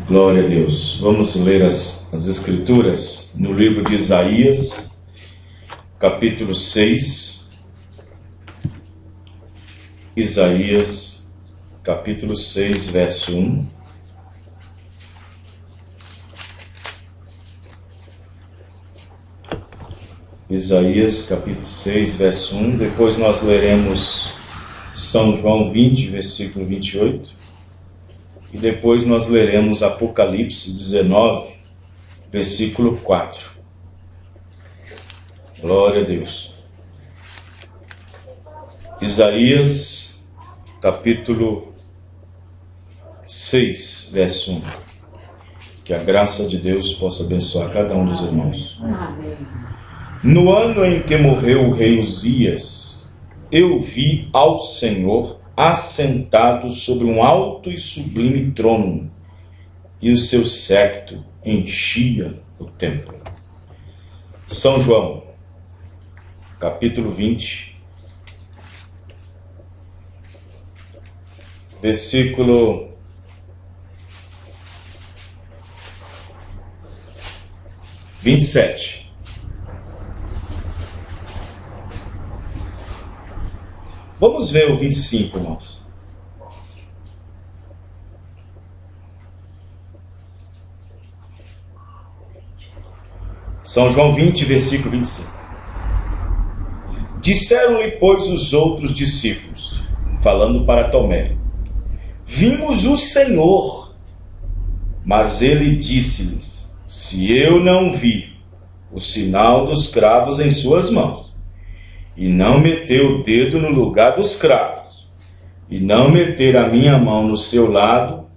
Glória a Deus. Vamos ler as Escrituras no livro de Isaías, capítulo 6. Isaías, capítulo 6, verso 1. Isaías, capítulo 6, verso 1. Depois nós leremos São João 20, versículo 28. E depois nós leremos Apocalipse 19, versículo 4. Glória a Deus. Isaías, capítulo 6, verso 1. Que a graça de Deus possa abençoar cada um dos irmãos. No ano em que morreu o rei Uzias, eu vi ao Senhor assentado sobre um alto e sublime trono, e o seu séquito enchia o templo. São João, capítulo 20, versículo 27. Vamos ver o 25, irmãos. São João 20, versículo 25. Disseram-lhe, pois, os outros discípulos, falando para Tomé: vimos o Senhor. Mas ele disse-lhes: se eu não vi o sinal dos cravos em suas mãos, e não meter o dedo no lugar dos cravos, e não meter a minha mão no seu lado,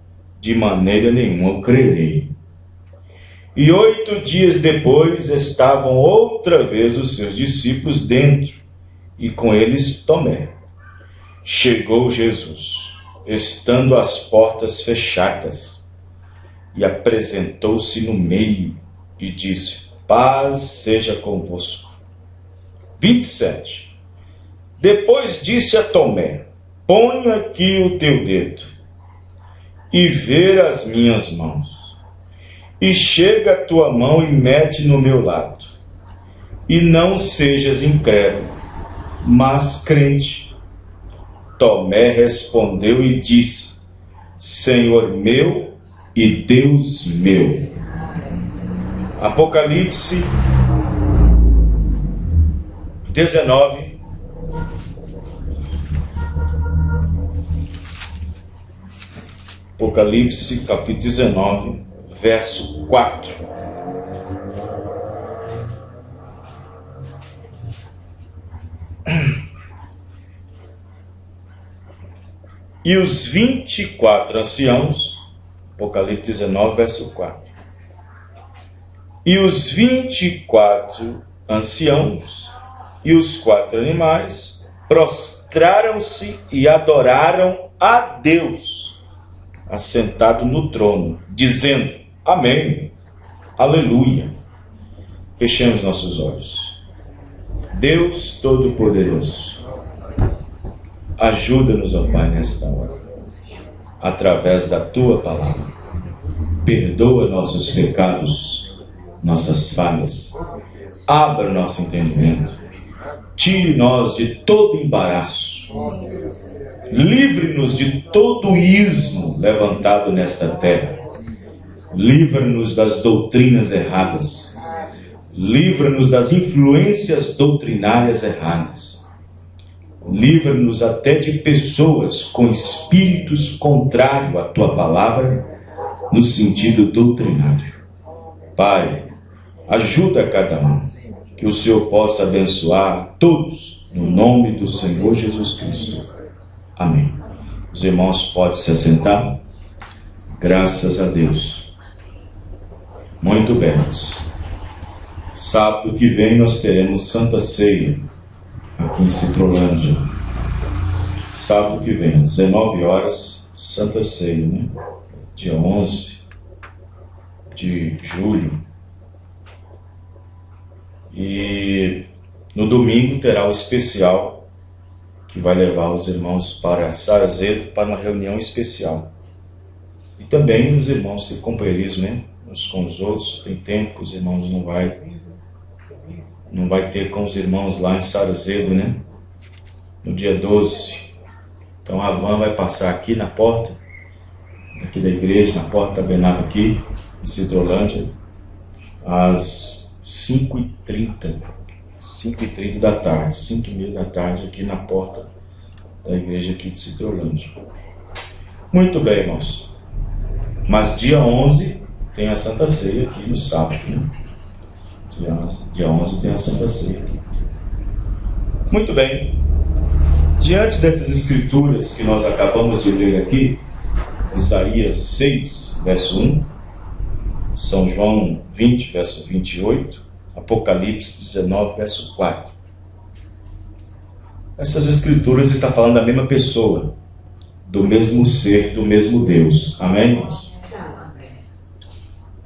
de maneira nenhuma eu crerei. E 8 dias depois estavam outra vez os seus discípulos dentro, e com eles Tomé. Chegou Jesus, estando as portas fechadas, e apresentou-se no meio, e disse: paz seja convosco. 27. Depois disse a Tomé: põe aqui o teu dedo, e vê as minhas mãos, e chega a tua mão e mete no meu lado, e não sejas incrédulo, mas crente. Tomé respondeu e disse: Senhor meu e Deus meu. Apocalipse 19, Apocalipse capítulo 19, verso 4. E os 24 anciãos, Apocalipse 19, verso 4. E os 24 anciãos e os 4 animais prostraram-se e adoraram a Deus, assentado no trono, dizendo: amém, aleluia. Fechemos nossos olhos. Deus Todo-Poderoso, ajuda-nos, ó Pai, nesta hora, através da Tua palavra. Perdoa nossos pecados, nossas falhas. Abra o nosso entendimento. Tire-nos de todo embaraço. Livre-nos de todo ismo levantado nesta terra. Livra-nos das doutrinas erradas. Livra-nos das influências doutrinárias erradas. Livra-nos até de pessoas com espíritos contrários à Tua palavra, no sentido doutrinário. Pai, ajuda cada um. Que o Senhor possa abençoar a todos, no nome do Senhor Jesus Cristo. Amém. Os irmãos podem se assentar. Graças a Deus. Muito bem. Sábado que vem nós teremos Santa Ceia, aqui em Citrolândia. Sábado que vem, às 19 horas, Santa Ceia, né? Dia 11 de julho. E no domingo terá o especial que vai levar os irmãos para Sarzedo para uma reunião especial. E também os irmãos têm companheirismo, né? Uns com os outros. Tem tempo que os irmãos não vai ter com os irmãos lá em Sarzedo, né? No dia 12. Então a van vai passar aqui na porta, aqui da igreja, na porta da Benaba aqui, em Cidrolândia, às 5h30. 5h30 da tarde, 5h30 da tarde, aqui na porta da igreja aqui de Cidrolândia. Muito bem, irmãos. Mas dia 11 tem a Santa Ceia aqui no sábado, né? Dia 11 tem a Santa Ceia aqui. Muito bem. Diante dessas escrituras que nós acabamos de ler aqui, Isaías 6, verso 1, São João 20, verso 28, Apocalipse 19, verso 4. Essas escrituras estão falando da mesma pessoa, do mesmo ser, do mesmo Deus. Amém, irmãos?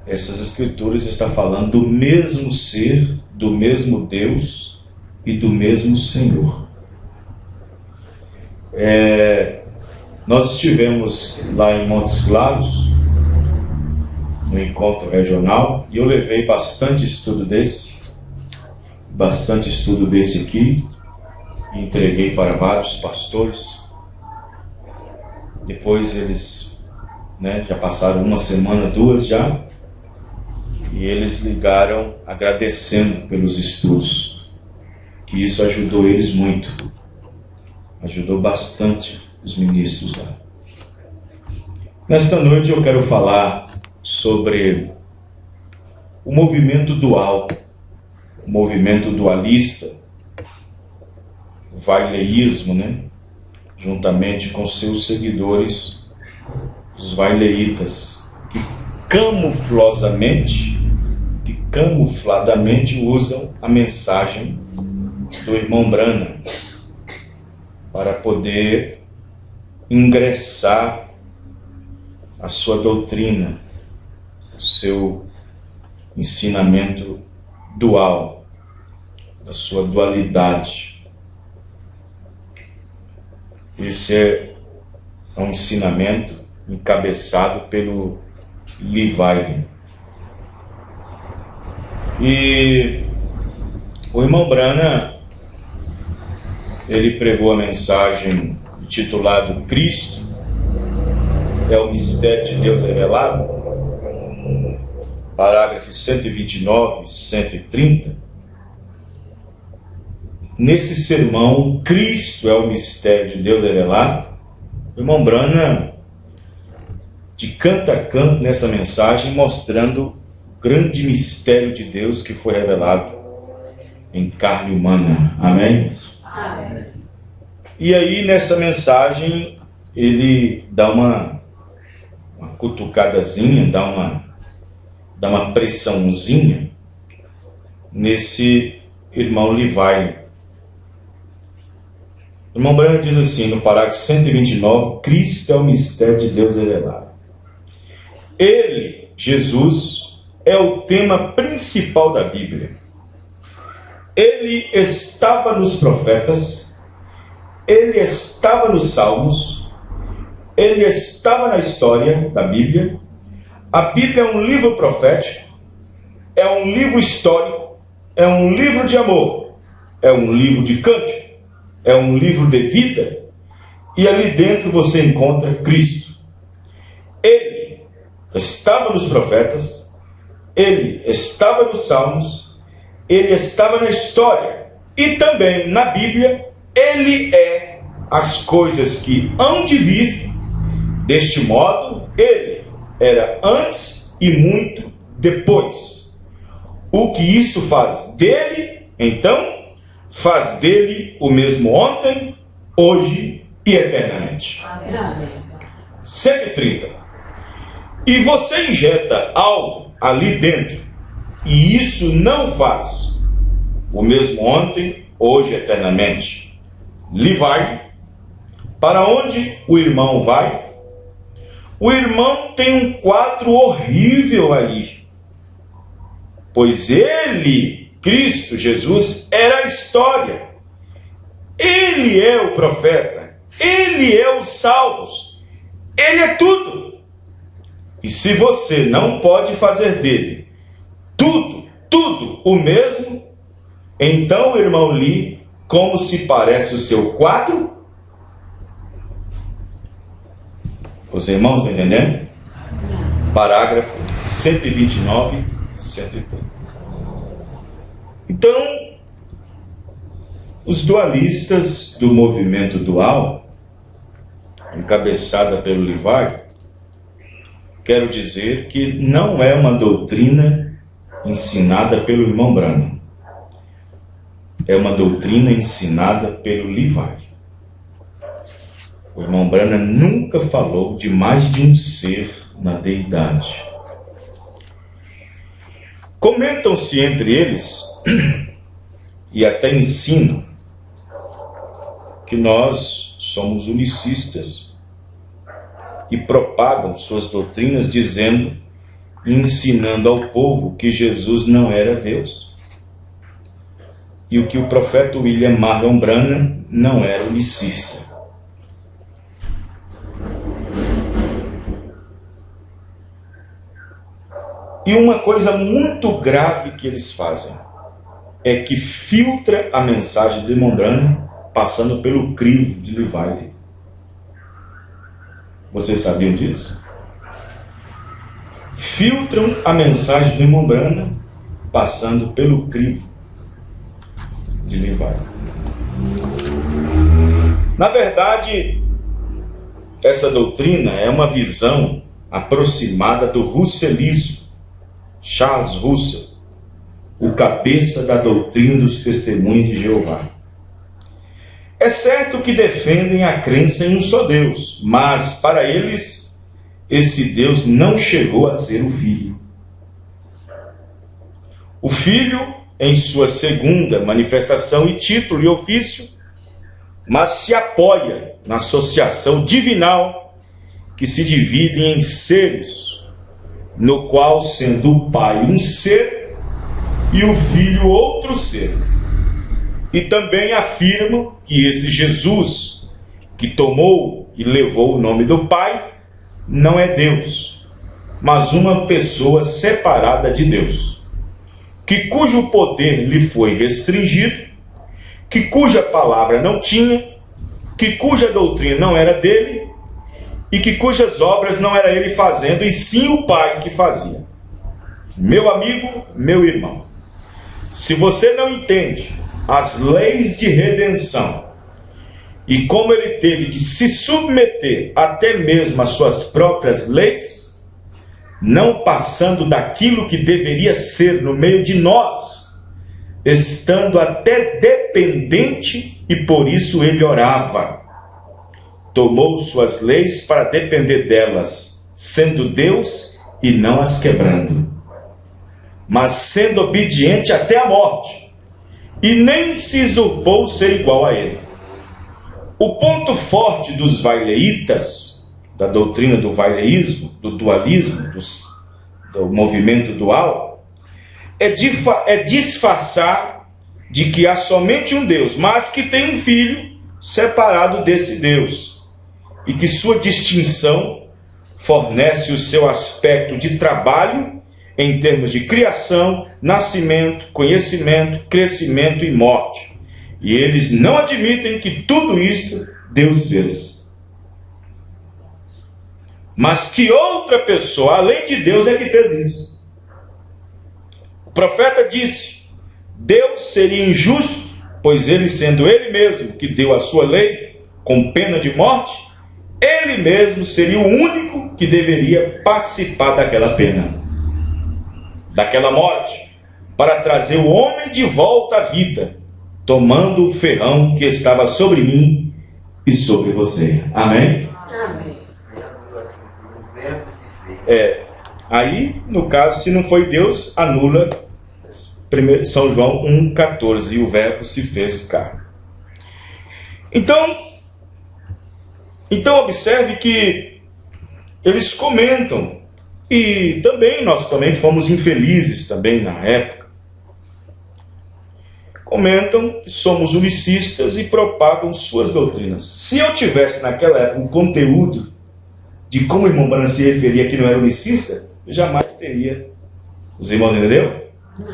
Essas escrituras estão falando do mesmo ser, do mesmo Deus e do mesmo Senhor. Nós estivemos lá em Montes Claros, no encontro regional, e eu levei bastante estudo desse aqui, e entreguei para vários pastores. Depois eles, já passaram uma semana, 2 já, e eles ligaram agradecendo pelos estudos, que isso ajudou eles muito, ajudou bastante os ministros lá. Nesta noite eu quero falar sobre o movimento dual, o movimento dualista, o Weileísmo, juntamente com seus seguidores, os Weileitas, que camufladamente usam a mensagem do irmão Branham para poder ingressar a sua doutrina, o seu ensinamento dual, a sua dualidade. Esse é um ensinamento encabeçado pelo Lee Weiler. E o irmão Branham, ele pregou a mensagem intitulada Cristo é o mistério de Deus revelado, parágrafos 129 e 130. Nesse sermão, Cristo é o mistério de Deus revelado, o irmão Branham, de canto a canto nessa mensagem, mostrando o grande mistério de Deus que foi revelado em carne humana. Amém? Amém. E aí, nessa mensagem, ele dá uma cutucadazinha, dá uma pressãozinha nesse irmão Lee Weiler. O irmão Branham diz assim, no parágrafo 129, Cristo é o mistério de Deus revelado. Ele, Jesus, é o tema principal da Bíblia. Ele estava nos profetas, ele estava nos Salmos, ele estava na história da Bíblia. A Bíblia é um livro profético, é um livro histórico, é um livro de amor, é um livro de cântico, é um livro de vida, e ali dentro você encontra Cristo. Ele estava nos profetas, ele estava nos Salmos, ele estava na história, e também na Bíblia, ele é as coisas que hão de vir. Deste modo, ele era antes e muito depois. O que isso faz dele, então, faz dele o mesmo ontem, hoje e eternamente. Amém. 130. E você injeta algo ali dentro, e isso não faz o mesmo ontem, hoje e eternamente. Lhe vai. Para onde o irmão vai? O irmão tem um quadro horrível ali, pois ele, Cristo Jesus, era a história. Ele é o profeta, ele é os salmos, ele é tudo. E se você não pode fazer dele tudo o mesmo, então, irmão Lee, como se parece o seu quadro? Os irmãos estão entendendo? Parágrafo 129, 130. Então, os dualistas do movimento dual, encabeçada pelo Levi, quero dizer que não é uma doutrina ensinada pelo irmão Branham. É uma doutrina ensinada pelo Levi. O irmão Branham nunca falou de mais de um ser na deidade. Comentam-se entre eles, e até ensinam, que nós somos unicistas, e propagam suas doutrinas dizendo e ensinando ao povo que Jesus não era Deus, e o que o profeta William Marion Branham não era unicista. E uma coisa muito grave que eles fazem é que filtra a mensagem de irmão Branham passando pelo crivo de Levi. Vocês sabiam disso? Filtram a mensagem do irmão Branham passando pelo crivo de Levi. Na verdade, essa doutrina é uma visão aproximada do russelismo. Charles Russell, o cabeça da doutrina dos testemunhos de Jeová. É certo que defendem a crença em um só Deus, mas para eles, esse Deus não chegou a ser o Filho. O Filho, em sua segunda manifestação e título e ofício, mas se apoia na associação divinal que se divide em seres, no qual sendo o Pai um ser e o Filho outro ser. E também afirmam que esse Jesus, que tomou e levou o nome do Pai, não é Deus, mas uma pessoa separada de Deus, cujo poder lhe foi restringido, cuja palavra não tinha, cuja doutrina não era dele, e cujas obras não era ele fazendo, e sim o Pai que fazia. Meu amigo, meu irmão, se você não entende as leis de redenção e como ele teve que se submeter até mesmo às suas próprias leis, não passando daquilo que deveria ser no meio de nós, estando até dependente, e por isso ele orava. Tomou suas leis para depender delas, sendo Deus e não as quebrando, mas sendo obediente até a morte, e nem se usurpou ser igual a ele. O ponto forte dos weileitas, da doutrina do weileísmo, do dualismo, do movimento dual, é disfarçar de que há somente um Deus, mas que tem um Filho separado desse Deus, e que sua distinção fornece o seu aspecto de trabalho em termos de criação, nascimento, conhecimento, crescimento e morte. E eles não admitem que tudo isso Deus fez, mas que outra pessoa, além de Deus, é que fez isso. O profeta disse: Deus seria injusto, pois ele, sendo ele mesmo que deu a sua lei com pena de morte, ele mesmo seria o único que deveria participar daquela pena, daquela morte, para trazer o homem de volta à vida, tomando o ferrão que estava sobre mim e sobre você. Amém? Amém. Aí, no caso, se não foi Deus, anula 1 São João 1,14, e o verbo se fez carne. Então observe que eles comentam, e também nós também fomos infelizes também na época. Comentam que somos unicistas e propagam suas doutrinas. Se eu tivesse naquela época um conteúdo de como o irmão Branham se referia que não era unicista, eu jamais teria. Os irmãos entenderam?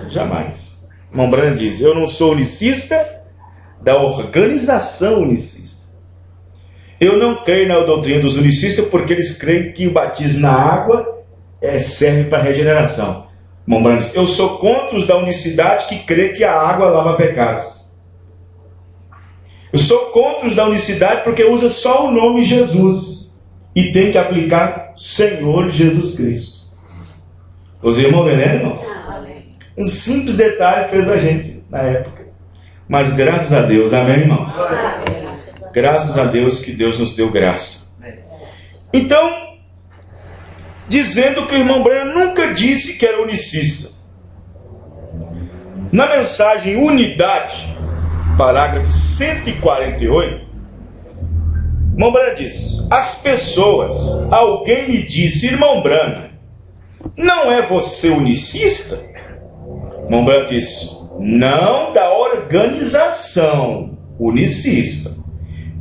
Jamais. O irmão Branham diz, eu não sou unicista da organização unicista. Eu não creio na doutrina dos unicistas porque eles creem que o batismo na água serve para regeneração. O irmão Branham diz, eu sou contra os da unicidade que crê que a água lava pecados. Eu sou contra os da unicidade porque usa só o nome Jesus e tem que aplicar Senhor Jesus Cristo. Os irmãos entendem, irmãos? Um simples detalhe fez a gente na época. Mas graças a Deus, amém, irmãos? Graças a Deus que Deus nos deu graça. Então, dizendo que o irmão Branham nunca disse que era unicista. Na mensagem Unidade, parágrafo 148, irmão Branham diz, as pessoas, alguém me disse, irmão Branham, não é você unicista? Irmão Branham disse, não da organização unicista.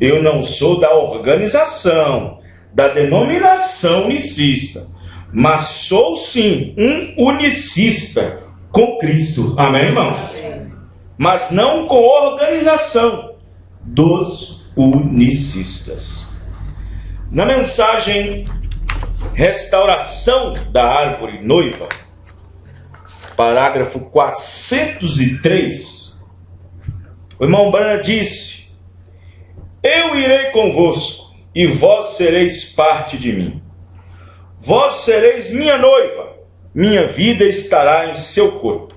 Eu não sou da organização, da denominação unicista, mas sou sim um unicista com Cristo. Amém, irmãos? Mas não com organização dos unicistas. Na mensagem Restauração da Árvore Noiva, parágrafo 403, o irmão Branham disse, eu irei convosco e vós sereis parte de mim. Vós sereis minha noiva, minha vida estará em seu corpo.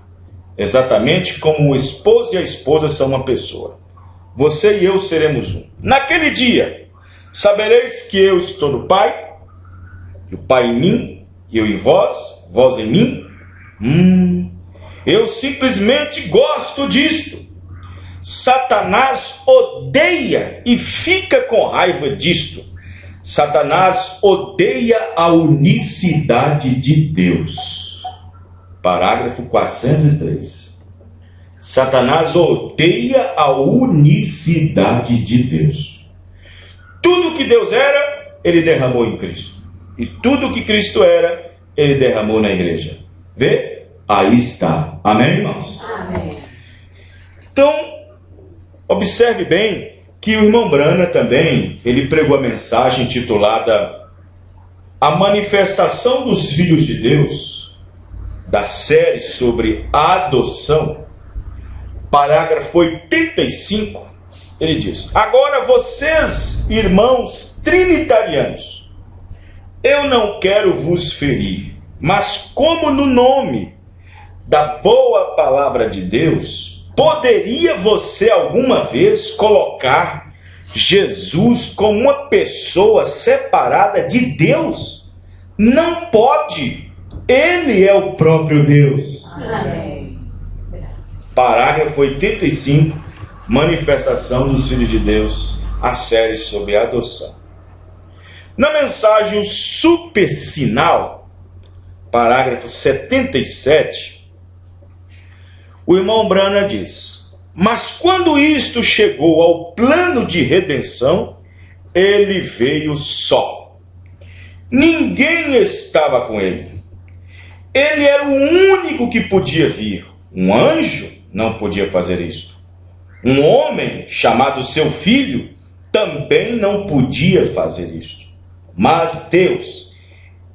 Exatamente como o esposo e a esposa são uma pessoa. Você e eu seremos um. Naquele dia, sabereis que eu estou no Pai, e o Pai em mim, e eu em vós, vós em mim. Eu simplesmente gosto disto. Satanás odeia e fica com raiva disto. Satanás odeia a unicidade de Deus. Parágrafo 403. Satanás odeia a unicidade de Deus. Tudo que Deus era, ele derramou em Cristo. E tudo que Cristo era, ele derramou na igreja. Vê? Aí está. Amém, irmãos? Amém. Então, observe bem que o irmão Branham também, ele pregou a mensagem intitulada A Manifestação dos Filhos de Deus, da série sobre a adoção, parágrafo 85, ele diz, agora vocês, irmãos trinitarianos, eu não quero vos ferir, mas como no nome da boa palavra de Deus, poderia você alguma vez colocar Jesus como uma pessoa separada de Deus? Não pode. Ele é o próprio Deus. Amém. Parágrafo 85, Manifestação dos Filhos de Deus, a série sobre a adoção. Na mensagem O Super Sinal, parágrafo 77, o irmão Branham diz, mas quando isto chegou ao plano de redenção, ele veio só. Ninguém estava com ele. Ele era o único que podia vir. Um anjo não podia fazer isto. Um homem, chamado seu filho, também não podia fazer isto. Mas Deus,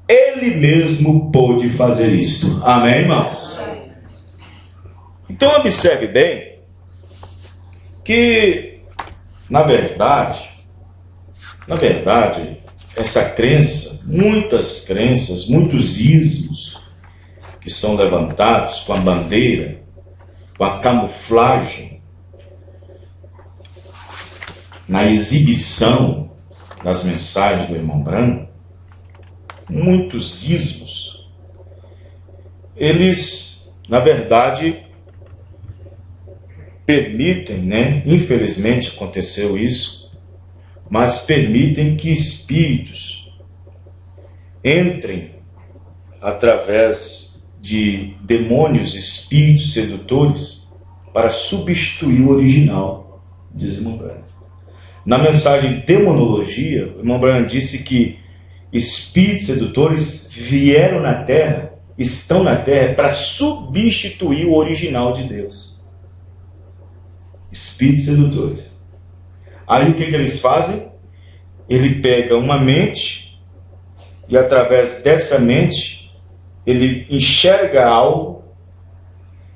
Ele mesmo pôde fazer isto. Amém, irmãos? Então observe bem que, na verdade, essa crença, muitas crenças, muitos ismos que são levantados com a bandeira, com a camuflagem, na exibição das mensagens do irmão Branham, muitos ismos, eles, na verdade, permitem, infelizmente aconteceu isso, mas permitem que espíritos entrem através de demônios, espíritos sedutores, para substituir o original, diz o irmão Branham. Na mensagem Demonologia, o irmão Branham disse que espíritos sedutores vieram na Terra, estão na Terra para substituir o original de Deus. Espíritos sedutores. Aí o que eles fazem? Ele pega uma mente e através dessa mente ele enxerga algo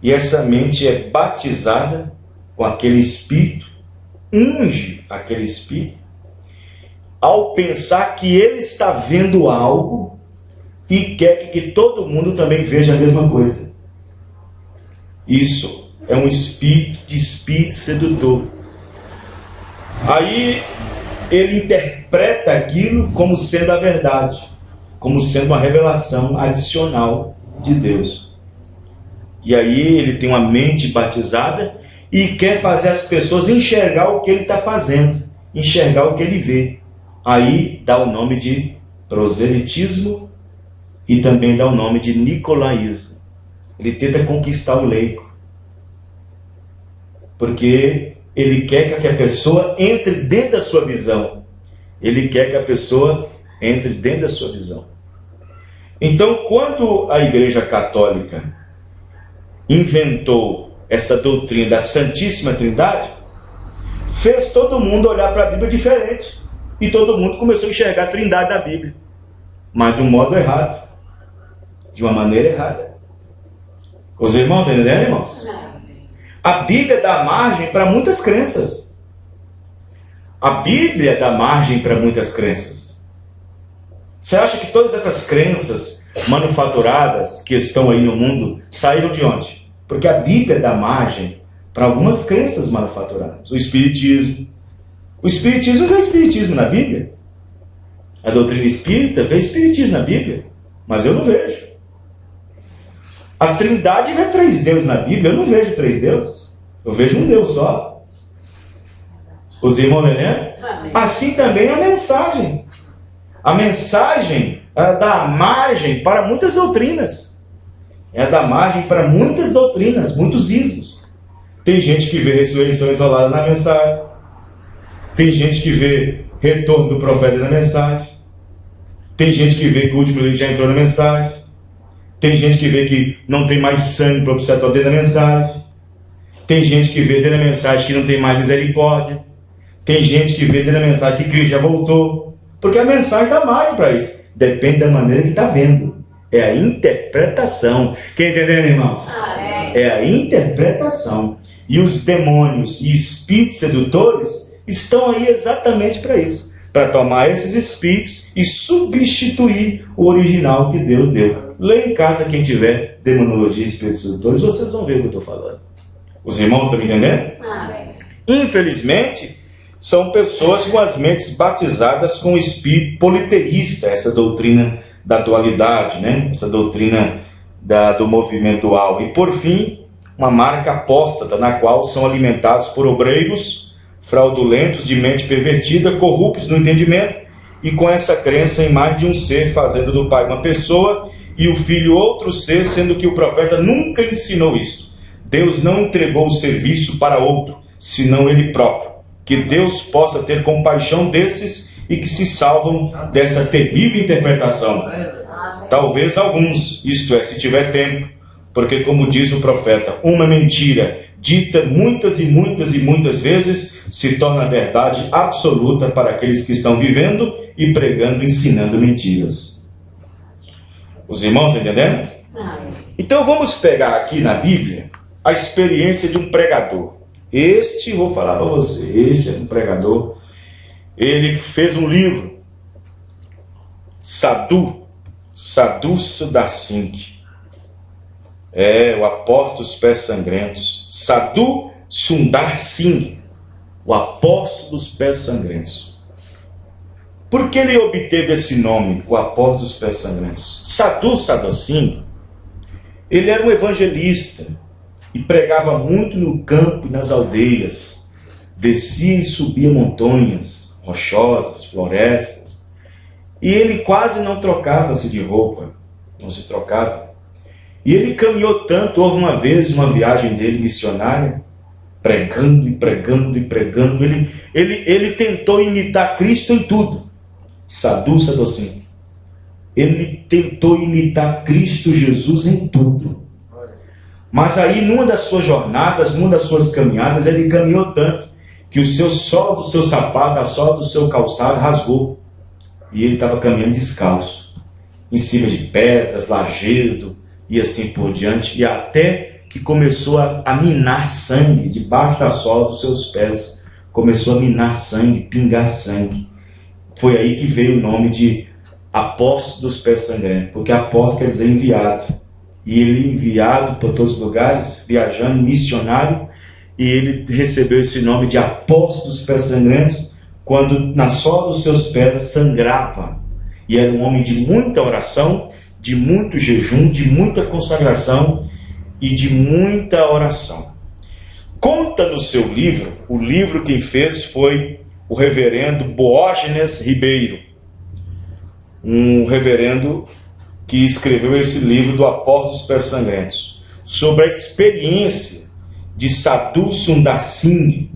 e essa mente é batizada com aquele espírito, unge aquele espírito, ao pensar que ele está vendo algo e quer que todo mundo também veja a mesma coisa. Isso é um espírito de espírito sedutor. Aí ele interpreta aquilo como sendo a verdade, como sendo uma revelação adicional de Deus. E aí ele tem uma mente batizada e quer fazer as pessoas enxergar o que ele está fazendo, enxergar o que ele vê. Aí dá o nome de proselitismo e também dá o nome de nicolaísmo. Ele tenta conquistar o leigo, porque ele quer que a pessoa entre dentro da sua visão. Ele quer que a pessoa entre dentro da sua visão. Então, quando a Igreja Católica inventou essa doutrina da Santíssima Trindade, fez todo mundo olhar para a Bíblia diferente. E todo mundo começou a enxergar a Trindade na Bíblia, mas de um modo errado, de uma maneira errada. Os irmãos estão entendendo, irmãos? A Bíblia dá margem para muitas crenças. A Bíblia dá margem para muitas crenças. Você acha que todas essas crenças manufaturadas que estão aí no mundo saíram de onde? Porque a Bíblia dá margem para algumas crenças manufaturadas. O Espiritismo. O Espiritismo vê Espiritismo na Bíblia. A doutrina espírita vê Espiritismo na Bíblia. Mas eu não vejo. A Trindade vê 3 deuses na Bíblia. Eu não vejo 3 deuses. Eu vejo um Deus só. Os irmãos entendendo? Assim também a mensagem. A mensagem dá margem para muitas doutrinas. Dá margem para muitas doutrinas, muitos ismos. Tem gente que vê ressurreição isolada na mensagem. Tem gente que vê retorno do profeta na mensagem. Tem gente que vê que o último livro já entrou na mensagem. Tem gente que vê que não tem mais sangue propiciatório dentro da mensagem. Tem gente que vê dentro da mensagem que não tem mais misericórdia. Tem gente que vê dentro da mensagem que Cristo já voltou. Porque a mensagem dá margem para isso. Depende da maneira que está vendo. É a interpretação. Quem entendeu, irmãos? É a interpretação. E os demônios e espíritos sedutores estão aí exatamente para isso. Para tomar esses espíritos e substituir o original que Deus deu. Leia em casa quem tiver demonologia e espíritos sedutores, vocês vão ver o que eu estou falando. Os irmãos estão me entendendo? Infelizmente, são pessoas com as mentes batizadas com o espírito politeísta, essa doutrina da dualidade, né? Essa doutrina do movimento dual. E por fim, uma marca apóstata, na qual são alimentados por obreiros fraudulentos, de mente pervertida, corruptos no entendimento, e com essa crença em mais de um ser, fazendo do pai uma pessoa e o filho outro ser, sendo que o profeta nunca ensinou isso. Deus não entregou o serviço para outro, senão ele próprio. Que Deus possa ter compaixão desses e que se salvam dessa terrível interpretação. Talvez alguns, isto é, se tiver tempo, porque como diz o profeta, uma mentira dita muitas e muitas e muitas vezes se torna verdade absoluta para aqueles que estão vivendo e pregando, ensinando mentiras. Os irmãos estão entendendo? Então vamos pegar aqui na Bíblia a experiência de um pregador. Este, vou falar para você, este é um pregador. Ele fez um livro, Sadhu Sudasingh. O apóstolo dos pés sangrentos. Sadhu Sundar Singh, o apóstolo dos pés sangrentos. Por que ele obteve esse nome, o apóstolo dos pés sangrentos? Sadhu Sundar Singh, ele era um evangelista e pregava muito no campo e nas aldeias. Descia e subia montanhas rochosas, florestas. E ele quase não trocava-se de roupa, não se trocava. E ele caminhou tanto, houve uma vez uma viagem dele missionária, pregando e pregando e pregando. Ele tentou imitar Cristo em tudo. Sadhu Sudar Singh. ele tentou imitar Cristo Jesus em tudo. Mas aí, numa das suas jornadas, numa das suas caminhadas, ele caminhou tanto que o seu sol do seu sapato, a sola do seu calçado rasgou. E ele estava caminhando descalço, em cima de pedras, lajedo e assim por diante, e até que começou a minar sangue debaixo da sola dos seus pés. Começou a minar sangue, pingar sangue. Foi aí que veio o nome de apóstolo dos pés sangrentos, porque apóstolo quer dizer enviado. E ele enviado por todos os lugares, viajando, missionário, e ele recebeu esse nome de apóstolo dos pés sangrentos, quando na sola dos seus pés sangrava. E era um homem de muita oração, de muito jejum, de muita consagração e de muita oração. Conta no seu livro, o livro quem fez foi o reverendo Boógenes Ribeiro, um reverendo que escreveu esse livro do Apóstolo dos Pés Sangrentos, sobre a experiência de Sadhu Sundar Singh.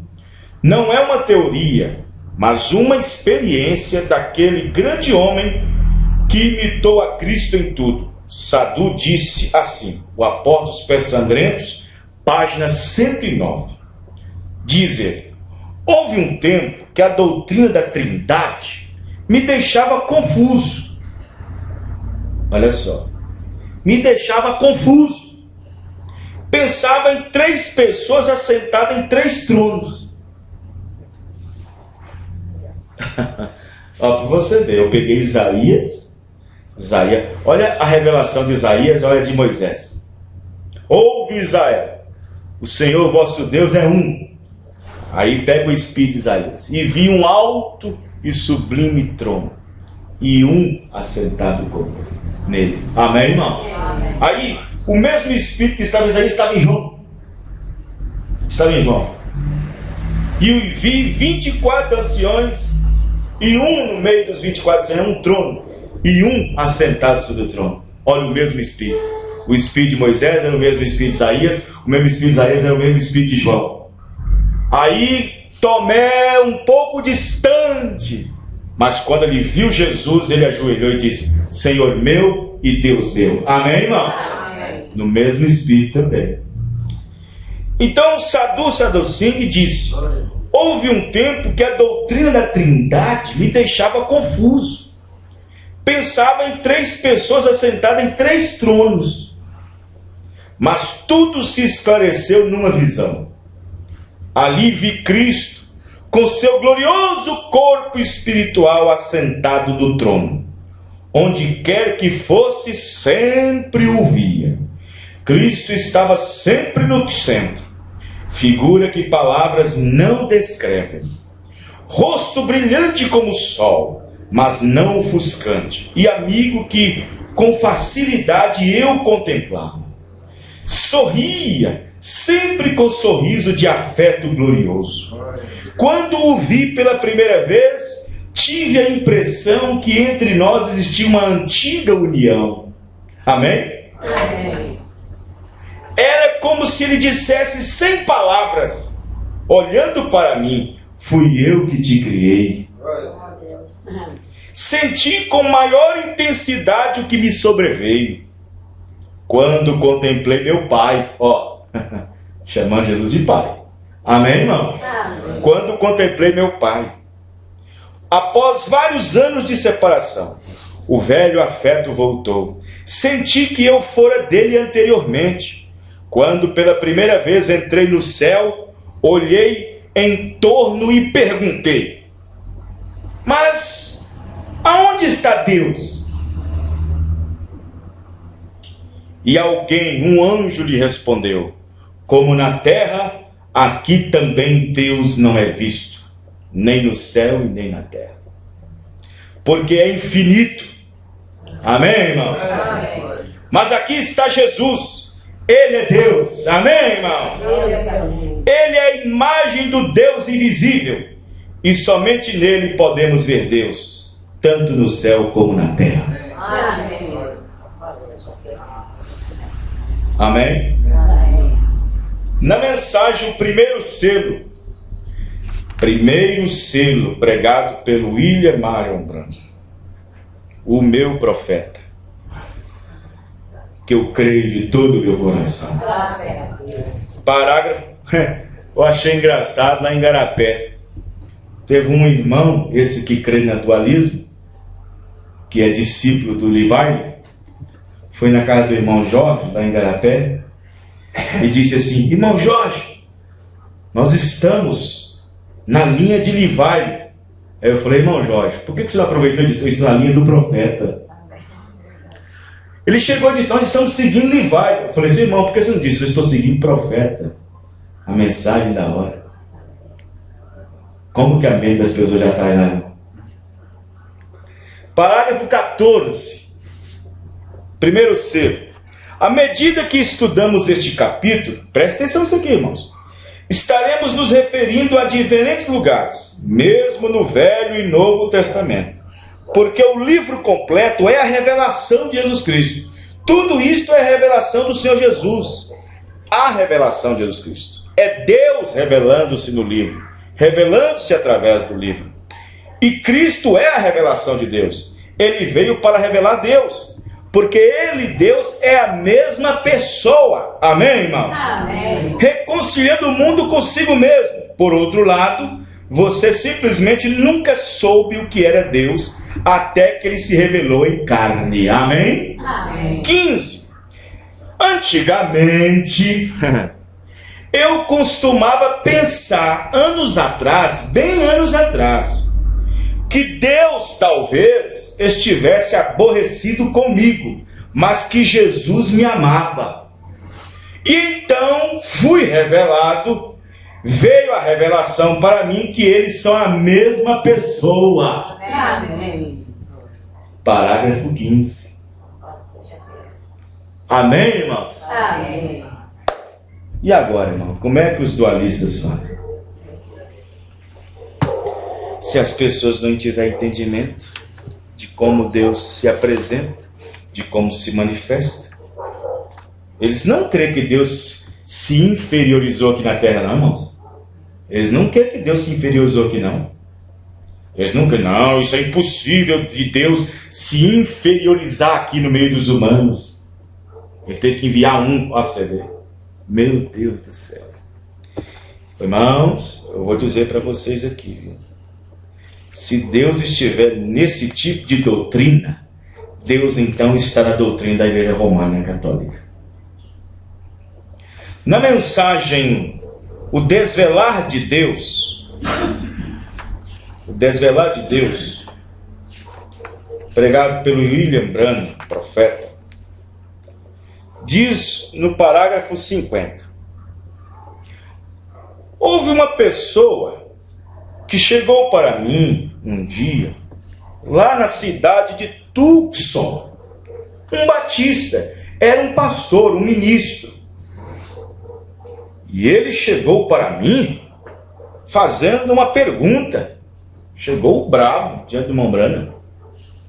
Não é uma teoria, mas uma experiência daquele grande homem que imitou a Cristo em tudo. Sadhu disse assim, o Apóstolo dos Pés Sangrentos, página 109. Diz ele: houve um tempo que a doutrina da Trindade me deixava confuso. Olha só, me deixava confuso. Pensava em 3 pessoas assentadas em 3 tronos. Ó, para você ver, eu peguei Isaías, olha a revelação de Isaías, olha de Moisés. Ouve, Israel, o Senhor vosso Deus é um. Aí pega o espírito de Isaías. E vi um alto e sublime trono, e um assentado nele. Amém, irmão? Amém. Aí, o mesmo espírito que estava em Isaías estava em João. E vi 24 anciões, e um no meio dos 24 anciões, um trono, e um assentado sobre o trono. Olha o mesmo espírito. O espírito de Moisés era o mesmo espírito de Isaías, o mesmo espírito de Isaías era o mesmo espírito de João. Aí Tomé, um pouco distante, mas quando ele viu Jesus, ele ajoelhou e disse: Senhor meu e Deus meu. Amém, irmão? Amém. No mesmo espírito também. Então Sadhu Singh disse: houve um tempo que a doutrina da Trindade me deixava confuso. Pensava em 3 pessoas assentadas em 3 tronos. Mas tudo se esclareceu numa visão. Ali vi Cristo com seu glorioso corpo espiritual assentado no trono. Onde quer que fosse, sempre o via. Cristo estava sempre no centro, figura que palavras não descrevem. Rosto brilhante como o sol, mas não ofuscante, e amigo que com facilidade eu contemplava. Sorria, sempre com sorriso de afeto glorioso. Quando o vi pela primeira vez, tive a impressão que entre nós existia uma antiga união. Amém? Amém. Era como se ele dissesse sem palavras, olhando para mim: fui eu que te criei. Senti com maior intensidade o que me sobreveio quando contemplei meu Pai. Ó, chamando Jesus de Pai. Amém, irmãos? Amém. Quando contemplei meu Pai. Após vários anos de separação, o velho afeto voltou. Senti que eu fora dele anteriormente. Quando pela primeira vez entrei no céu, olhei em torno e perguntei: mas aonde está Deus? E alguém, um anjo, lhe respondeu: como na terra, aqui também Deus não é visto, nem no céu e nem na terra, porque é infinito. Amém, irmãos? Amém. Mas aqui está Jesus, Ele é Deus. Amém, irmãos? Ele é a imagem do Deus invisível, e somente nele podemos ver Deus, tanto no céu como na terra. Amém. Amém? Amém. Na mensagem, o primeiro selo pregado pelo William Marion Branham, o meu profeta, que eu creio de todo o meu coração. Parágrafo, eu achei engraçado lá em Igarapé. Teve um irmão, esse que crê no atualismo, que é discípulo do Levi, foi na casa do irmão Jorge, lá em Igarapé, e disse assim: irmão Jorge, nós estamos na linha de Levi. Aí eu falei: irmão Jorge, por que você não aproveitou disso? Eu estou na linha do profeta. Ele chegou e disse: nós estamos seguindo Levi. Eu falei: seu irmão, por que você não disse? Eu estou seguindo profeta. A mensagem da hora. Como que a mente das pessoas já está lá? Parágrafo 14. Primeiro C. À medida que estudamos este capítulo, presta atenção nisso aqui, irmãos, estaremos nos referindo a diferentes lugares, mesmo no Velho e Novo Testamento. Porque o livro completo é a revelação de Jesus Cristo. Tudo isto é a revelação do Senhor Jesus. A revelação de Jesus Cristo. É Deus revelando-se no livro, revelando-se através do livro. E Cristo é a revelação de Deus. Ele veio para revelar Deus. Porque Ele, Deus, é a mesma pessoa. Amém, irmãos? Amém. Reconciliando o mundo consigo mesmo. Por outro lado, você simplesmente nunca soube o que era Deus até que Ele se revelou em carne. Amém? Amém. 15. Antigamente, eu costumava pensar, anos atrás, bem anos atrás, que Deus talvez estivesse aborrecido comigo, mas que Jesus me amava. E então fui revelado, veio a revelação para mim que eles são a mesma pessoa. Amém. Parágrafo 15. Amém, irmãos? Amém. E agora, irmão, como é que os dualistas fazem? Se as pessoas não tiverem entendimento de como Deus se apresenta, de como se manifesta, eles não creem que Deus se inferiorizou aqui na terra, não, irmãos. Eles não querem que Deus se inferiorizou aqui, não. Eles não querem, não, isso é impossível de Deus se inferiorizar aqui no meio dos humanos. Ele teve que enviar um, ó, pra você ver. Meu Deus do céu. Irmãos, eu vou dizer para vocês aqui, viu? Se Deus estiver nesse tipo de doutrina, Deus então está na doutrina da Igreja Romana Católica. Na mensagem O Desvelar de Deus, pregado pelo William Branham, profeta, diz no parágrafo 50: houve uma pessoa que chegou para mim um dia, lá na cidade de Tucson, um batista, era um pastor, um ministro. E ele chegou para mim fazendo uma pergunta. Chegou bravo diante do irmão Branham.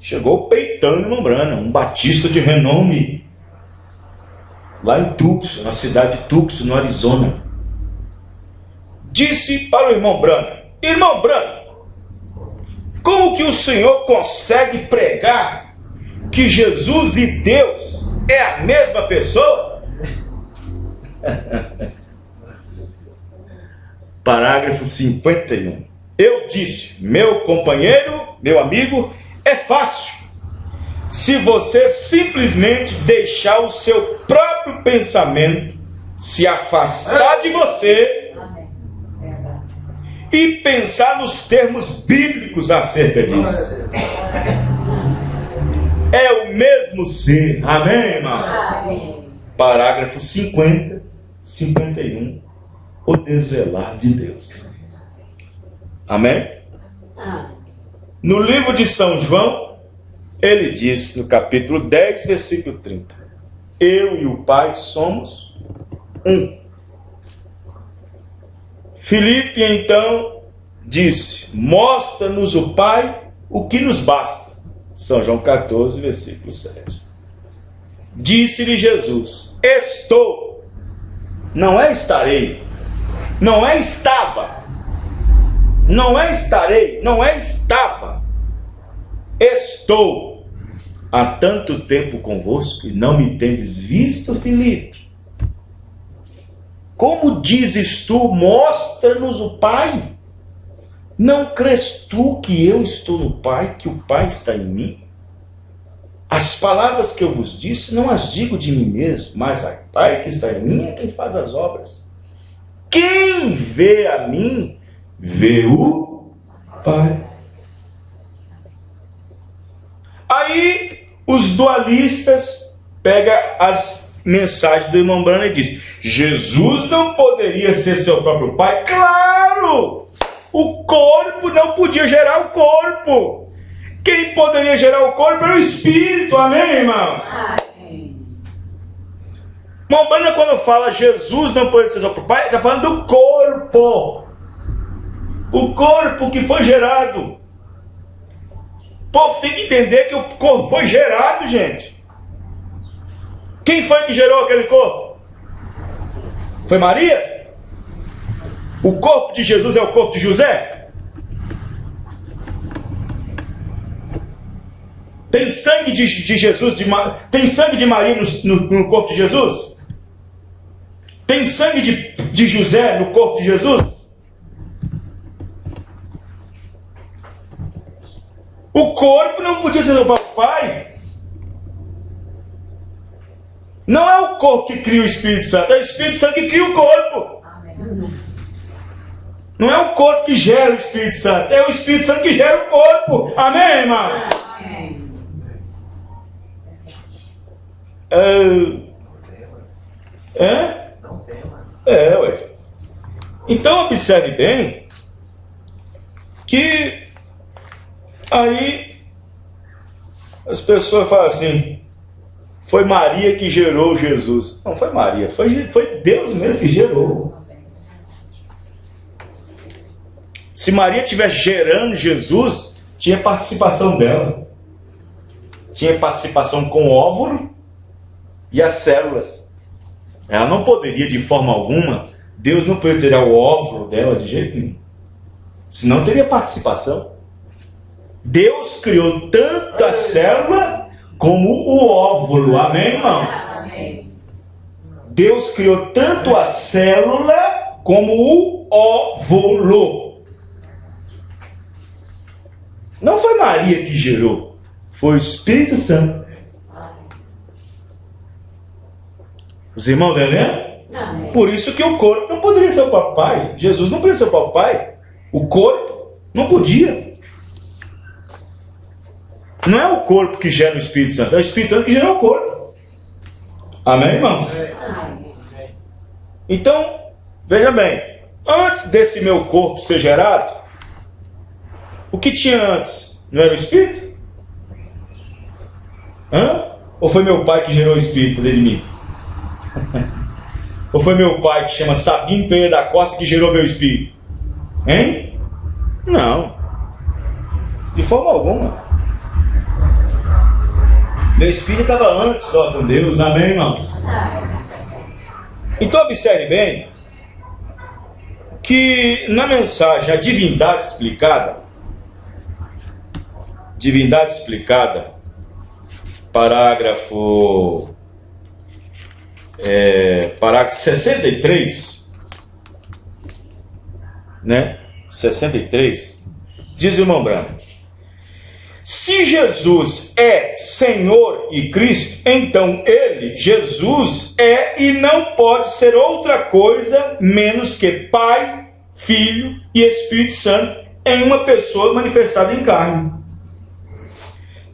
Chegou peitando o irmão Branham, um batista de renome, lá em Tucson, na cidade de Tucson, no Arizona. Disse para o irmão Branham: irmão Branham, como que o senhor consegue pregar que Jesus e Deus é a mesma pessoa? Parágrafo 51. Eu disse: meu companheiro, meu amigo, é fácil. Se você simplesmente deixar o seu próprio pensamento se afastar de você e pensar nos termos bíblicos acerca disso. É o mesmo ser. Amém, irmão? Amém. Parágrafo 50, 51. O desvelar de Deus. Amém? No livro de São João, ele diz no capítulo 10, versículo 30: eu e o Pai somos um. Filipe então disse: mostra-nos o Pai, o que nos basta. São João 14, versículo 7. Disse-lhe Jesus: estou. Não é estarei. Não é estava. Não é estarei. Não é estava. Estou. há tanto tempo convosco e não me tendes visto, Filipe? Como dizes tu, mostra-nos o Pai? Não crês tu que eu estou no Pai, que o Pai está em mim? As palavras que eu vos disse, não as digo de mim mesmo, mas o Pai que está em mim é quem faz as obras. Quem vê a mim, vê o Pai. Aí os dualistas pegam as mensagens do irmão Branham e dizem: Jesus não poderia ser seu próprio Pai? Claro! O corpo não podia gerar o corpo. Quem poderia gerar o corpo era o Espírito. Amém, irmão? Irmão Branham, quando fala Jesus não pode ser seu próprio Pai, está falando do corpo. O corpo que foi gerado. O povo tem que entender que o corpo foi gerado, gente. Quem foi que gerou aquele corpo? Foi Maria? O corpo de Jesus é o corpo de José? Tem sangue de Jesus, tem sangue de Maria no corpo de Jesus? Tem sangue de José no corpo de Jesus? O corpo não podia ser o Pai. Não é o corpo que cria o Espírito Santo, é o Espírito Santo que cria o corpo. Não é o corpo que gera o Espírito Santo, é o Espírito Santo que gera o corpo. Amém, irmão? Ué. Então observe bem que aí as pessoas falam assim: foi Maria que gerou Jesus. Não foi Maria, foi Deus mesmo que gerou. Se Maria estivesse gerando Jesus, tinha participação dela. Tinha participação com o óvulo e as células. Ela não poderia, de forma alguma, Deus não poderia tirar o óvulo dela de jeito nenhum. Senão teria participação. Deus criou tanto a célula como o óvulo. Amém, irmãos? Deus criou tanto a célula como o óvulo. Não foi Maria que gerou, foi o Espírito Santo. Os irmãos estão entendendo? Por isso que o corpo não poderia ser o próprio Pai. Jesus não podia ser o próprio Pai. O corpo não podia. Não é o corpo que gera o Espírito Santo, é o Espírito Santo que gera o corpo. Amém, irmão? Então, veja bem, antes desse meu corpo ser gerado, o que tinha antes? Não era o Espírito? Ou foi meu pai que gerou o Espírito dentro de mim? Ou foi meu pai, que chama Sabino Pereira da Costa, que gerou meu Espírito? Hein? Não. De forma alguma. Meu Espírito estava antes só com Deus. Amém, irmãos? Então observe bem que na mensagem A Divindade Explicada, parágrafo 63, né? 63, diz o irmão Branham: se Jesus é Senhor e Cristo, então Ele, Jesus, é e não pode ser outra coisa menos que Pai, Filho e Espírito Santo em uma pessoa manifestada em carne.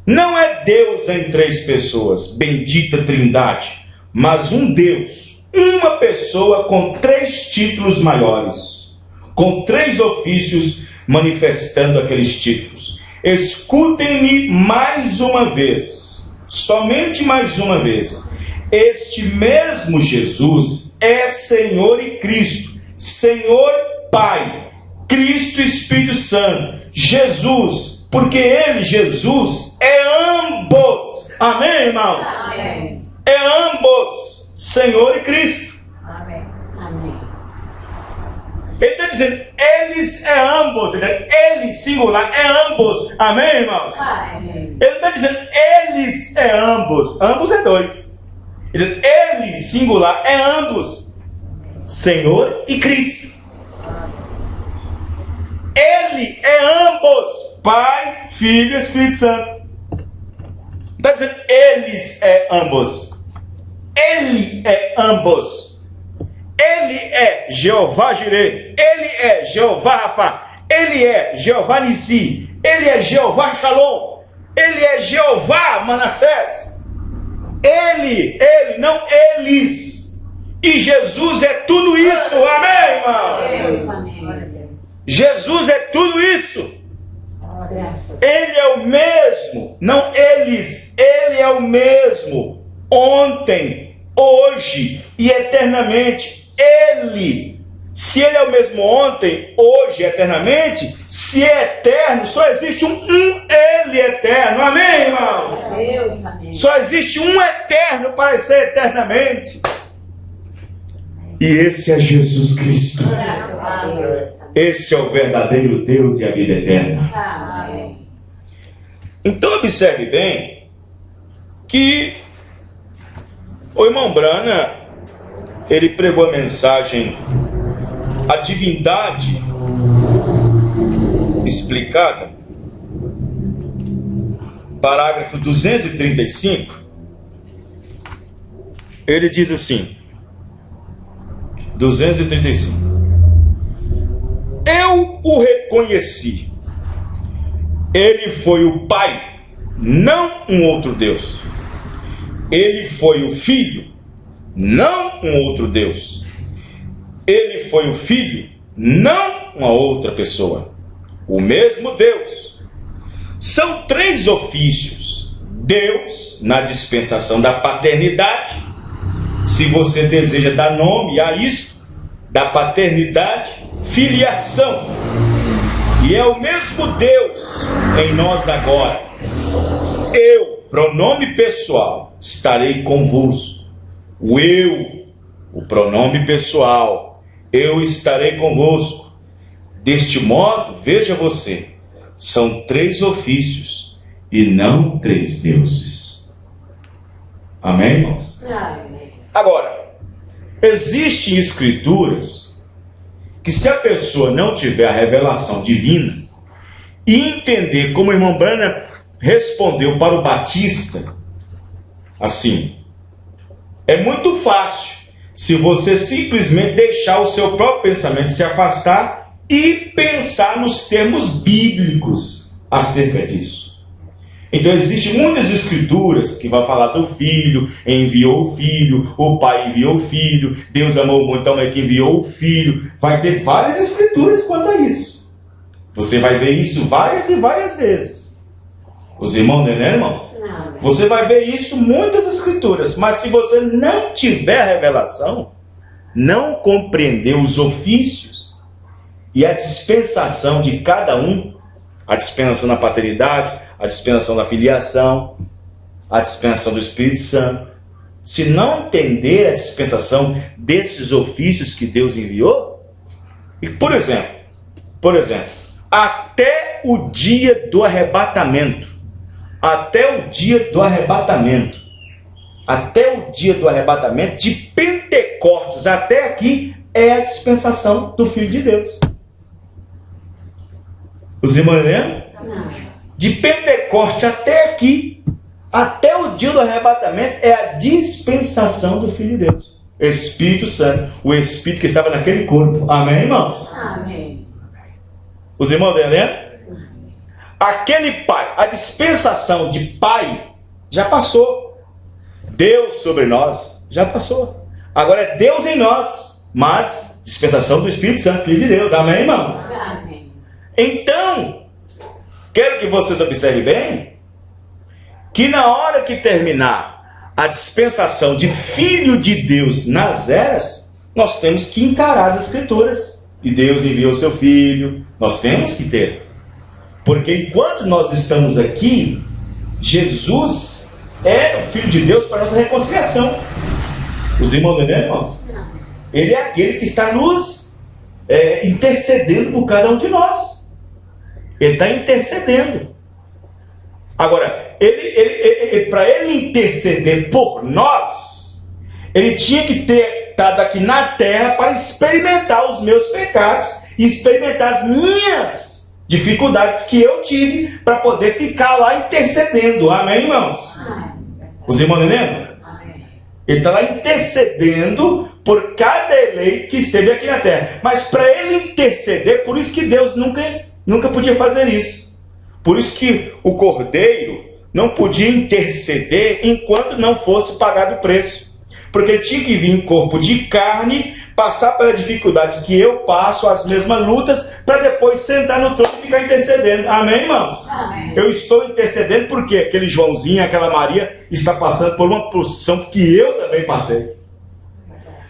Não é Deus em três pessoas, bendita Trindade, mas um Deus, uma pessoa com três títulos maiores, com três ofícios manifestando aqueles títulos. Escutem-me mais uma vez, somente mais uma vez. Este mesmo Jesus é Senhor e Cristo, Senhor Pai, Cristo Espírito Santo, Jesus, porque Ele, Jesus, é ambos. Amém, irmãos? Amém. É ambos, Senhor e Cristo. Amém. Amém. Ele está dizendo, eles é ambos. Ele, singular, é ambos. Amém, irmãos? Ele está dizendo, eles é ambos. Ambos é dois. Ele, singular, é ambos. Senhor e Cristo. Ele é ambos. Pai, Filho e Espírito Santo. Está dizendo, eles é ambos. Ele é ambos. Ele é Jeová Jireh. Ele é Jeová Rafa. Ele é Jeová Nissi. Ele é Jeová Shalom. Ele é Jeová Manassés. Ele, não eles. E Jesus é tudo isso. Amém, irmão? Jesus é tudo isso. Ele é o mesmo. Não eles. Ele é o mesmo. Ontem, hoje e eternamente. Ele, se ele é o mesmo ontem, hoje, eternamente, se é eterno, só existe um ele eterno. Amém, irmão? Deus, amém. Só existe um eterno para ser eternamente. E esse é Jesus Cristo. Graças a Deus. Esse é o verdadeiro Deus e a vida eterna. Amém. Então observe bem que o irmão Brana, ele pregou a mensagem, a divindade explicada, parágrafo 235, ele diz assim, 235, eu o reconheci, ele foi o Pai, não um outro Deus, ele foi o Filho, não um outro Deus. Ele foi o Filho, não uma outra pessoa. O mesmo Deus. São três ofícios. Deus, na dispensação da paternidade. Se você deseja dar nome a isso, da paternidade, filiação. E é o mesmo Deus em nós agora. Eu, pronome pessoal, estarei convosco. O eu, o pronome pessoal, eu estarei convosco. Deste modo, veja você, são três ofícios e não três deuses. Amém, irmãos? Amém. Agora, existem escrituras que, se a pessoa não tiver a revelação divina e entender como o irmão Branham respondeu para o Batista, assim, é muito fácil se você simplesmente deixar o seu próprio pensamento se afastar e pensar nos termos bíblicos acerca disso. Então existem muitas escrituras que vão falar do Filho, enviou o Filho, o Pai enviou o Filho, Deus amou muito, então é que enviou o Filho. Vai ter várias escrituras quanto a isso. Você vai ver isso várias e várias vezes. Os irmãos, né, irmãos? Você vai ver isso em muitas escrituras, mas se você não tiver revelação, não compreender os ofícios e a dispensação de cada um, a dispensação da paternidade, a dispensação da filiação, a dispensação do Espírito Santo, se não entender a dispensação desses ofícios que Deus enviou, e por exemplo, até o dia do arrebatamento, até o dia do arrebatamento, de Pentecostes até aqui, é a dispensação do Filho de Deus. Os irmãos lembram? De Pentecostes até aqui, até o dia do arrebatamento, é a dispensação do Filho de Deus. Espírito Santo, o Espírito que estava naquele corpo. Amém, irmãos? Amém. Os irmãos lembram? Aquele Pai, a dispensação de Pai já passou. Deus sobre nós já passou. Agora é Deus em nós, mas dispensação do Espírito Santo, Filho de Deus. Amém, irmãos? Amém. Então, quero que vocês observem bem que na hora que terminar a dispensação de Filho de Deus nas eras, nós temos que encarar as Escrituras. E Deus enviou seu Filho. Nós temos que ter. Porque enquanto nós estamos aqui, Jesus é o Filho de Deus para a nossa reconciliação. Os irmãos, entendem, irmãos? Ele é aquele que está nos intercedendo por cada um de nós. Ele está intercedendo. Agora, para ele interceder por nós, ele tinha que ter estado aqui na terra para experimentar os meus pecados e experimentar as minhas dificuldades que eu tive para poder ficar lá intercedendo. Amém, irmãos? Os irmãos entendendo? Ele está lá intercedendo por cada eleito que esteve aqui na terra. Mas para ele interceder, por isso que Deus nunca podia fazer isso. Por isso que o Cordeiro não podia interceder enquanto não fosse pagado o preço. Porque ele tinha que vir em corpo de carne, passar pela dificuldade que eu passo, as mesmas lutas, para depois sentar no trono e ficar intercedendo. Amém, irmãos? Amém. Eu estou intercedendo porque aquele Joãozinho, aquela Maria, está passando por uma posição que eu também passei.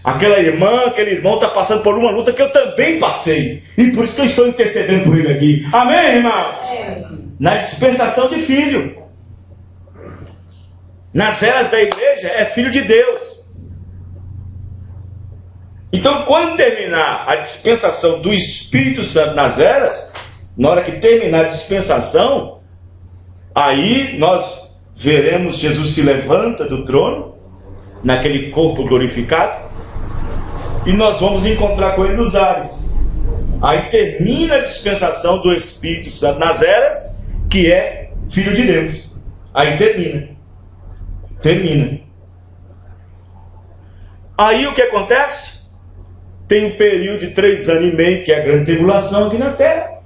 Aquela irmã, aquele irmão está passando por uma luta que eu também passei. E por isso que eu estou intercedendo por ele aqui. Amém, irmãos? Na dispensação de filho. Nas eras da igreja, é filho de Deus. Então, quando terminar a dispensação do Espírito Santo nas eras, na hora que terminar a dispensação, aí nós veremos Jesus se levanta do trono, naquele corpo glorificado, e nós vamos encontrar com ele nos ares. Aí termina a dispensação do Espírito Santo nas eras, que é Filho de Deus. Aí termina. Aí o que acontece? Tem o período de 3 anos e meio, que é a grande tribulação aqui na terra,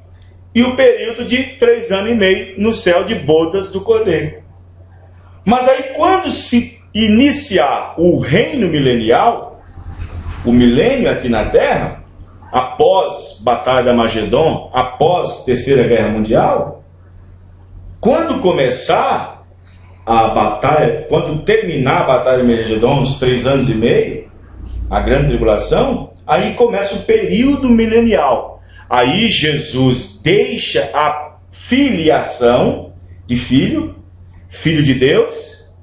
e o período de 3 anos e meio no céu de bodas do Cordeiro. Mas aí quando se iniciar o reino milenial, o milênio aqui na terra, após Batalha de Armagedon, após Terceira Guerra Mundial, quando começar a batalha, quando terminar a Batalha de Armagedon, uns 3 anos e meio, a grande tribulação, aí começa o período milenial. Aí Jesus deixa a filiação de filho de Deus,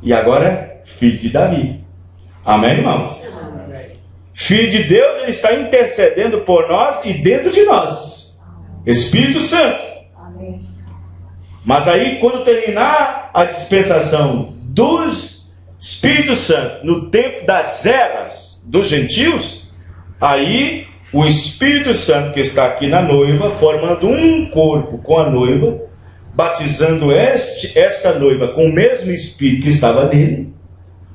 e agora filho de Davi. Amém, irmãos? Amém. Filho de Deus, ele está intercedendo por nós e dentro de nós. Espírito Santo. Amém. Mas aí, quando terminar a dispensação dos Espírito Santo, no tempo das eras dos gentios, aí o Espírito Santo que está aqui na noiva, formando um corpo com a noiva, batizando esta noiva com o mesmo Espírito que estava nele,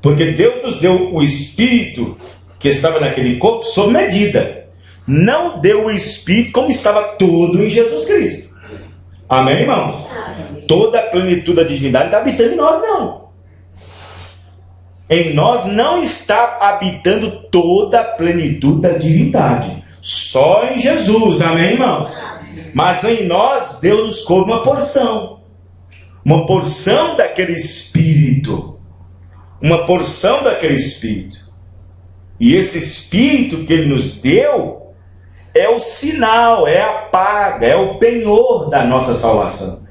porque Deus nos deu o Espírito que estava naquele corpo sob medida. Não deu o Espírito como estava todo em Jesus Cristo. Amém, irmãos? Toda a plenitude da divindade está habitando em nós, não. Em nós não está habitando toda a plenitude da divindade. Só em Jesus, amém, irmãos? Mas em nós, Deus nos coube uma porção. Uma porção daquele Espírito. Uma porção daquele Espírito. E esse Espírito que Ele nos deu é o sinal, é a paga, é o penhor da nossa salvação.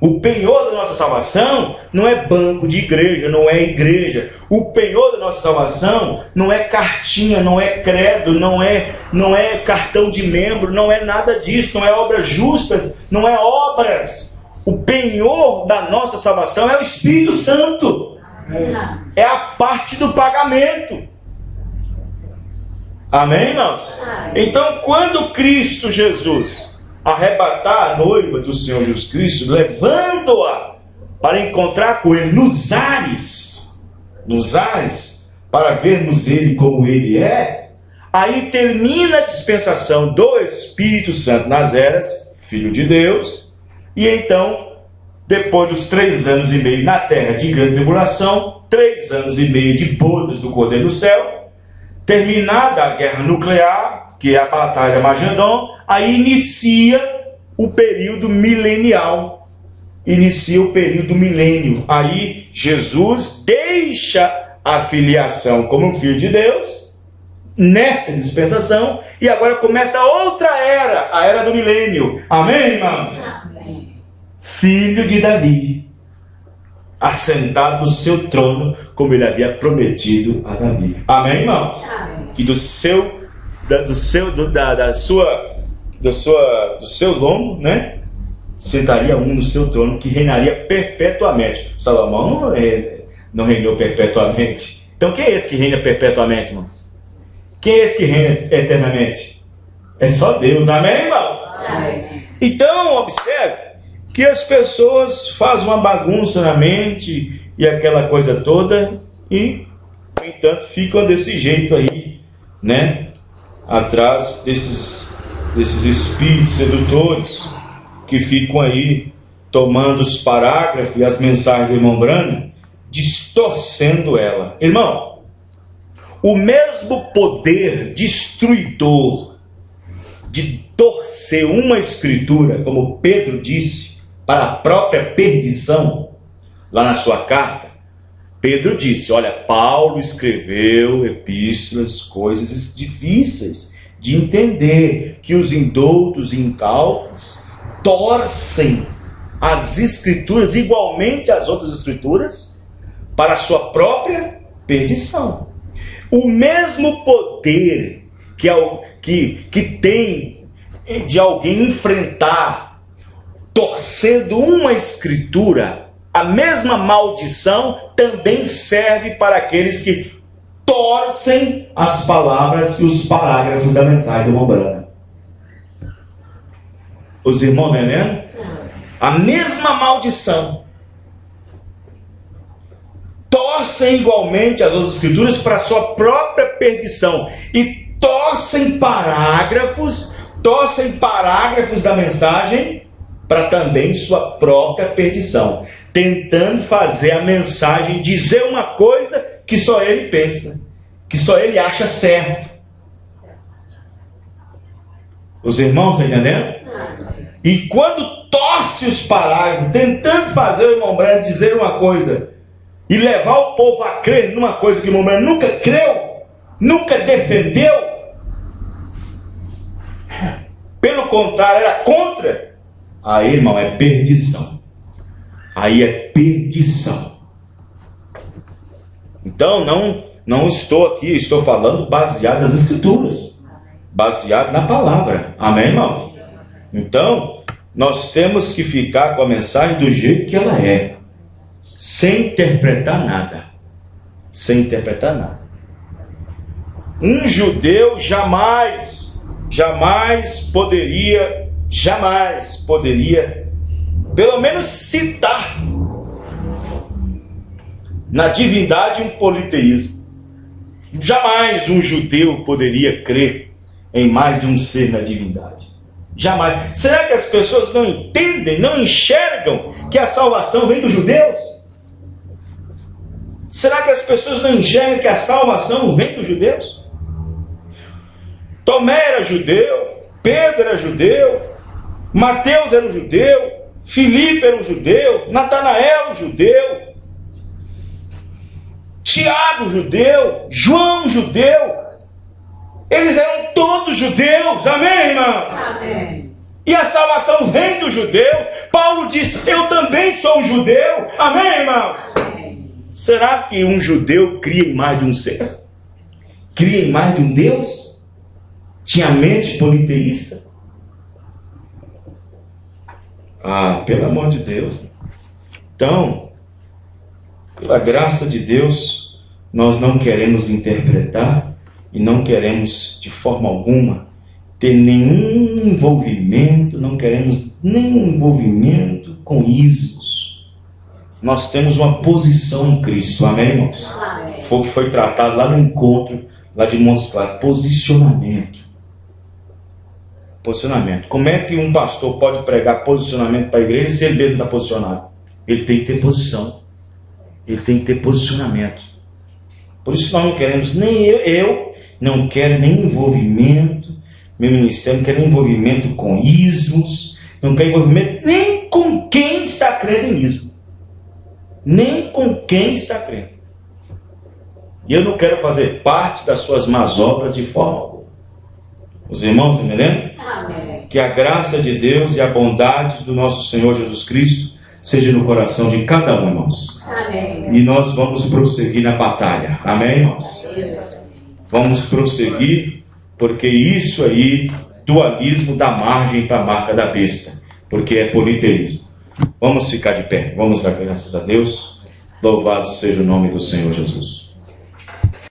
O penhor da nossa salvação não é banco de igreja, não é igreja. O penhor da nossa salvação não é cartinha, não é credo, não é cartão de membro, não é nada disso, não é obras justas, não é obras. O penhor da nossa salvação é o Espírito Santo. É a parte do pagamento. Amém, irmãos? Então, quando Cristo Jesus arrebatar a noiva do Senhor Jesus Cristo, levando-a para encontrar com Ele nos ares, para vermos Ele como Ele é, aí termina a dispensação do Espírito Santo nas eras, Filho de Deus, e então, depois dos 3 anos e meio na terra de grande tribulação, 3 anos e meio de bodas do Cordeiro do Céu, terminada a guerra nuclear, que é a Batalha de Armagedon, aí inicia o período milenial. Inicia o período milênio. Aí Jesus deixa a filiação como filho de Deus, nessa dispensação, e agora começa outra era, a era do milênio. Amém, irmãos? Amém. Filho de Davi, assentado no seu trono, como ele havia prometido a Davi. Amém, irmão? Amém. Que do seu do seu lombo, né? Sentaria um no seu trono que reinaria perpetuamente. Salomão não reinou perpetuamente. Então quem é esse que reina perpetuamente, irmão? Quem é esse que reina eternamente? É só Deus, amém, irmão? Amém. Então, observe que as pessoas fazem uma bagunça na mente e aquela coisa toda e, no entanto, ficam desse jeito aí, né? Atrás desses espíritos sedutores que ficam aí tomando os parágrafos e as mensagens do irmão Branham, distorcendo ela. Irmão, o mesmo poder destruidor de torcer uma escritura, como Pedro disse, para a própria perdição, lá na sua carta, Pedro disse, olha, Paulo escreveu epístolas, coisas difíceis de entender, que os indoutos e incautos torcem as escrituras, igualmente as outras escrituras, para a sua própria perdição. O mesmo poder que tem de alguém enfrentar, torcendo uma escritura, a mesma maldição também serve para aqueles que torcem as palavras e os parágrafos da mensagem do irmão Branham. Os irmãos entendendo? A mesma maldição. Torcem igualmente as outras escrituras para a sua própria perdição. E torcem parágrafos da mensagem para também sua própria perdição. Tentando fazer a mensagem dizer uma coisa que só ele pensa, que só ele acha certo. Os irmãos estão entendendo? E quando torce os parágrafos, tentando fazer o irmão Branham dizer uma coisa e levar o povo a crer numa coisa que o irmão Branham nunca creu, nunca defendeu, pelo contrário, era contra, aí, irmão, é perdição. Aí é perdição. Então, não estou aqui, estou falando baseado nas escrituras, baseado na palavra. Amém, irmão? Então, nós temos que ficar com a mensagem do jeito que ela é, sem interpretar nada. Sem interpretar nada. Um judeu jamais poderia, pelo menos citar na divindade um politeísmo. Jamais um judeu poderia crer em mais de um ser na divindade. Jamais. Será que as pessoas não entendem, não enxergam que a salvação vem dos judeus? Será que as pessoas não enxergam que a salvação vem dos judeus? Tomé era judeu, Pedro era judeu, Mateus era um judeu, Filipe era um judeu, Natanael judeu, Tiago judeu, João judeu. Eles eram todos judeus, amém, irmão? Amém. E a salvação vem dos judeus. Paulo disse, eu também sou um judeu, amém, irmão? Amém. Será que um judeu cria em mais de um ser? Cria em mais de um Deus? Tinha mente politeísta? Ah, pelo amor de Deus. Então, pela graça de Deus, nós não queremos interpretar e não queremos de forma alguma ter nenhum envolvimento, não queremos nenhum envolvimento com ismos. Nós temos uma posição em Cristo, amém, irmãos? Amém. Foi o que foi tratado lá no encontro, lá de Montes Claros, posicionamento. Posicionamento. Como é que um pastor pode pregar posicionamento para a igreja se ele mesmo está posicionado? Ele tem que ter posição. Ele tem que ter posicionamento. Por isso nós não queremos, nem eu não quero nem envolvimento, meu ministério não quer nem envolvimento com ismos, não quer envolvimento nem com quem está crendo em ismo. Nem com quem está crendo. E eu não quero fazer parte das suas más obras de forma alguma. Os irmãos estão entendendo? Amém. Que a graça de Deus e a bondade do nosso Senhor Jesus Cristo seja no coração de cada um, irmãos. Amém. E nós vamos prosseguir na batalha. Amém, irmãos? Vamos prosseguir porque isso aí, dualismo dá margem para a marca da besta, porque é politeísmo. Vamos ficar de pé, vamos dar graças a Deus. Louvado seja o nome do Senhor Jesus.